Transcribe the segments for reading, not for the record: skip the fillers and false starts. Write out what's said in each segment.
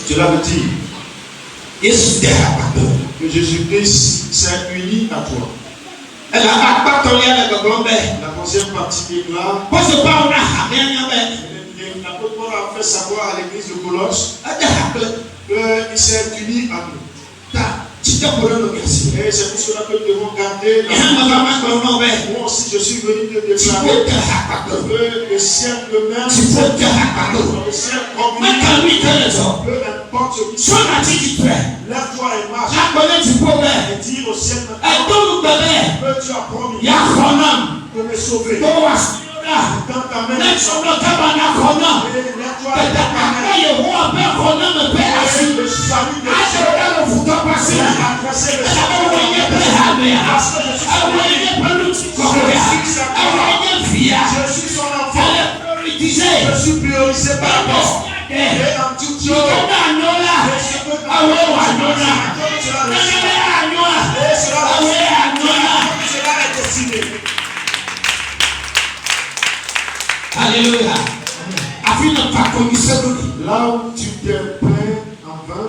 Cela veut dire que Jésus-Christ s'est uni à toi. La deuxième partie déclare, l'apôtre Paul a fait savoir à l'église de Colosse qu'il s'est uni à nous. Et c'est pour cela que nous devons garder moi aussi je suis venu te déclarer que le ciel même, le ciel communique, peu importe ce qui se passe, lève-toi et marche et dire au ciel maintenant que tu as promis de me sauver. Dans ta main, je suis son enfant. Je suis priorisé par toi. Et en toute chose, cela est destiné. Alléluia. Là où tu t'es plaint en vain,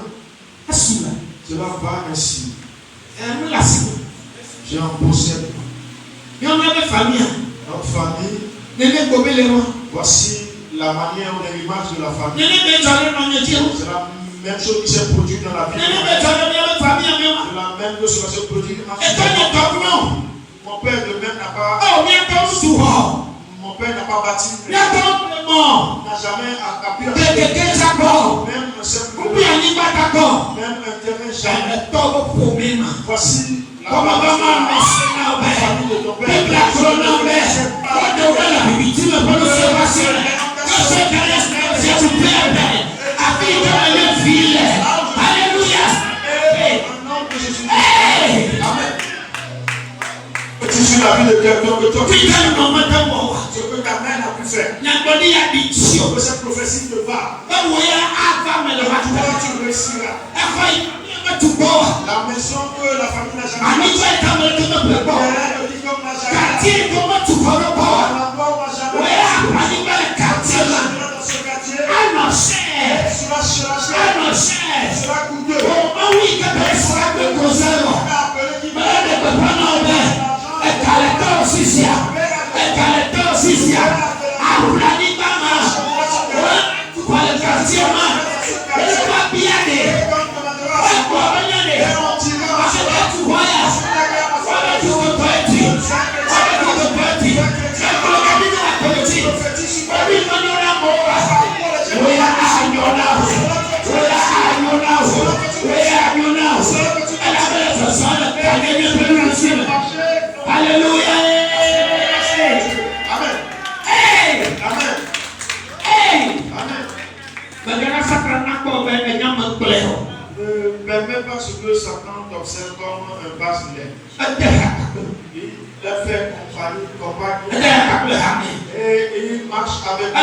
cela va ainsi. J'ai un possède. Notre famille, voici la manière ou l'image de la famille. C'est la même chose qui s'est produite dans la vie. C'est la même chose qui s'est produite dans la vie. Mon père de même n'a pas. Mon père n'a pas bâti. N'a jamais appris à faire. Même un simple. Même un terrain jamais. Voici la famille de ton père. Tu suis la vie de quelqu'un que toi tu ce que ta main n'a pu faire. Que cette prophétie te va. Toi tu réussiras. La maison que la famille n'a jamais fait. Ne permets pas ce que Satan t'observe comme un basilaire. Il a fait compagnie et il marche avec lui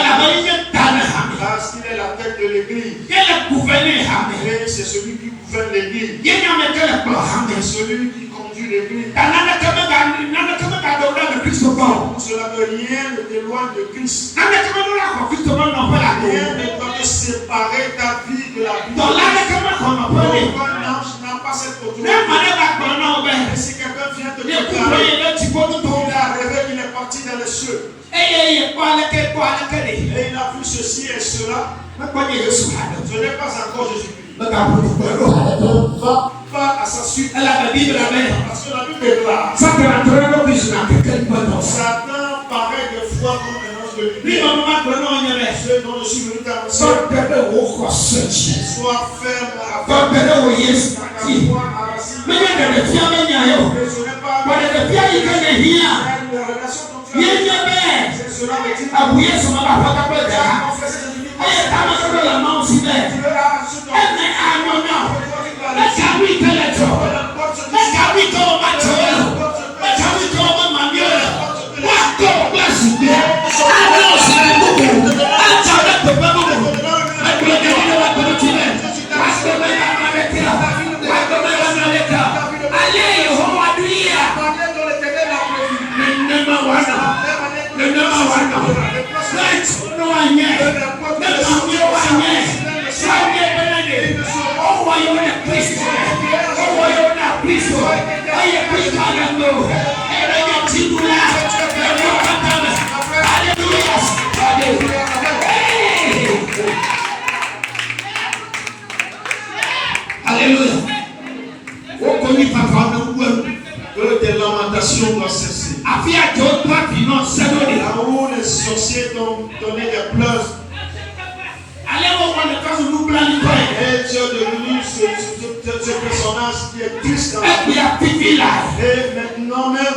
parce qu'il est la tête de l'église. Et c'est celui qui gouverne l'église. C'est celui qui conduit l'église. Cela ne rien ne t'éloigne de Christ. Rien ne doit te séparer ta vie de la vie. Aucun ange n'a pas cette autorité. Et si quelqu'un vient te déclarer, il a rêvé qu'il est parti dans les cieux. Et il a vu ceci et cela. Ce n'est pas encore Jésus-Christ. Va pas à sa suite. Parce que la Bible déclare. Satan paraît des fois comme un ange de lumière. Ceux dont je suis venu t'annoncer. Sois ferme à la foi. Mais ce n'est pas la relation dont tu as. C'est cela le dit. Alléluia. Que tes lamentations doivent cesser. Là où les sorciers t'ont donné des pleurs. Et tu es devenu ce personnage qui est triste dans la vie. Et maintenant même,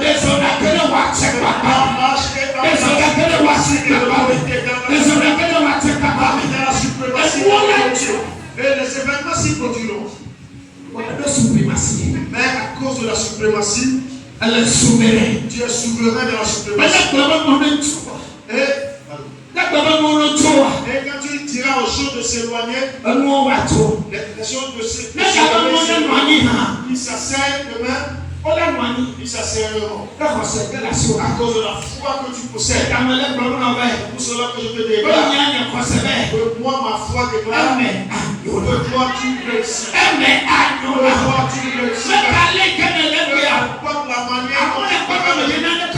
et les événements s'y produiront. Mais à cause de la suprématie, tu es souverain de la suprématie. Et quand tu diras aux choses de s'éloigner, les choses de s'éloigner, ils s'asseyent demain, ils s'asseyeront. À cause de la foi que tu possèdes. C'est pour cela que je te déclare que moi, ma foi déclare que toi tu réussis. Que toi tu réussis. Peu importe la manière dont tu parles, les gens te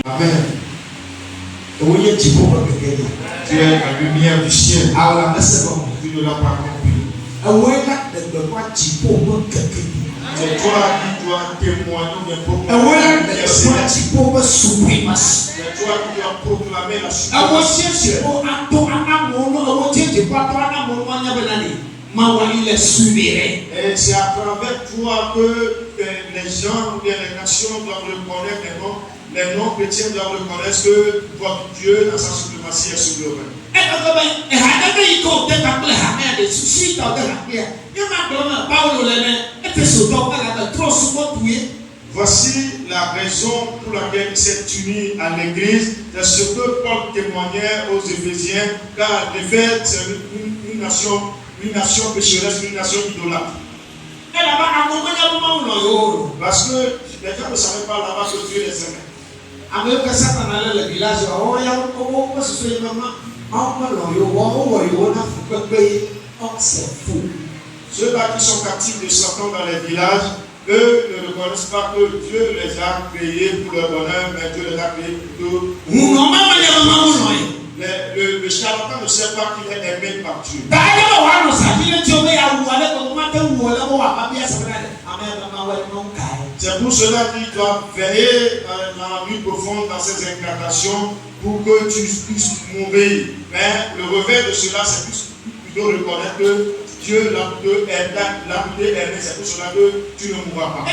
Amen. Tu es la lumière du ciel. Tu ne l'as pas compris. C'est toi qui dois témoigner bien proclamer. C'est toi qui dois proclamer la suprématie. Et c'est à travers toi que les gens ou bien les nations doivent reconnaître les non-chrétiens doivent reconnaître que votre Dieu dans sa suprématie est souverain. Voici la raison pour laquelle il s'est uni à l'église. C'est ce que Paul témoignait aux Éphésiens, car en effet, c'est une nation pécheresse, une nation idolâtre. Parce que les gens ne savaient pas là-bas que Dieu les aimait. Ceux-là qui sont captifs de Satan dans les villages, eux ne reconnaissent pas que Dieu les a créés pour leur bonheur, mais Dieu les a créés plutôt. Le charlatan ne sait pas qu'il est aimé par Dieu. C'est pour cela qu'il doit veiller dans la nuit profonde dans ses incantations pour que tu puisses m'obéir. Mais le revers de cela, c'est plutôt reconnaître que Dieu l'a plutôt aimé. C'est pour cela que tu ne mourras pas.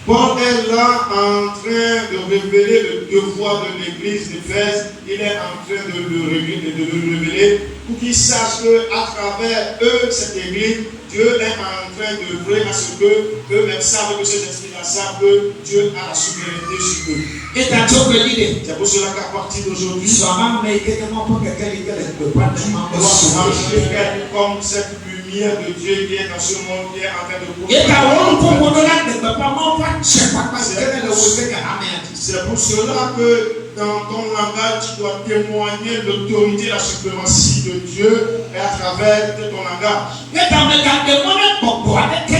Paul est là en train de révéler le devoir de l'église d'Éphèse. Il est en train de le révéler pour qu'ils sachent qu'à travers eux, cette église, Dieu est en train de d'œuvrer à ce que eux-mêmes savent que ces esprits-là savent que Dieu a la souveraineté sur eux. C'est pour cela qu'à partir d'aujourd'hui, comme cette lumière de Dieu qui est dans ce monde, qui est en train de c'est pour cela que dans ton langage, tu dois témoigner l'autorité, la suprématie de Dieu et à travers ton langage.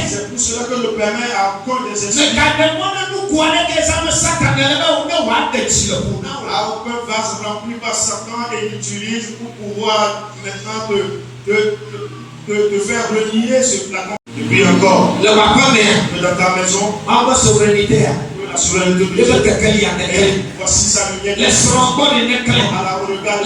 C'est pour cela que le permet à encore des esprits. À aucun vase rempli par Satan et il utilise pour pouvoir maintenant te faire renier ce placard. Et puis encore, dans ta maison, la souveraineté de Dieu. Voici sa lumière. À la regard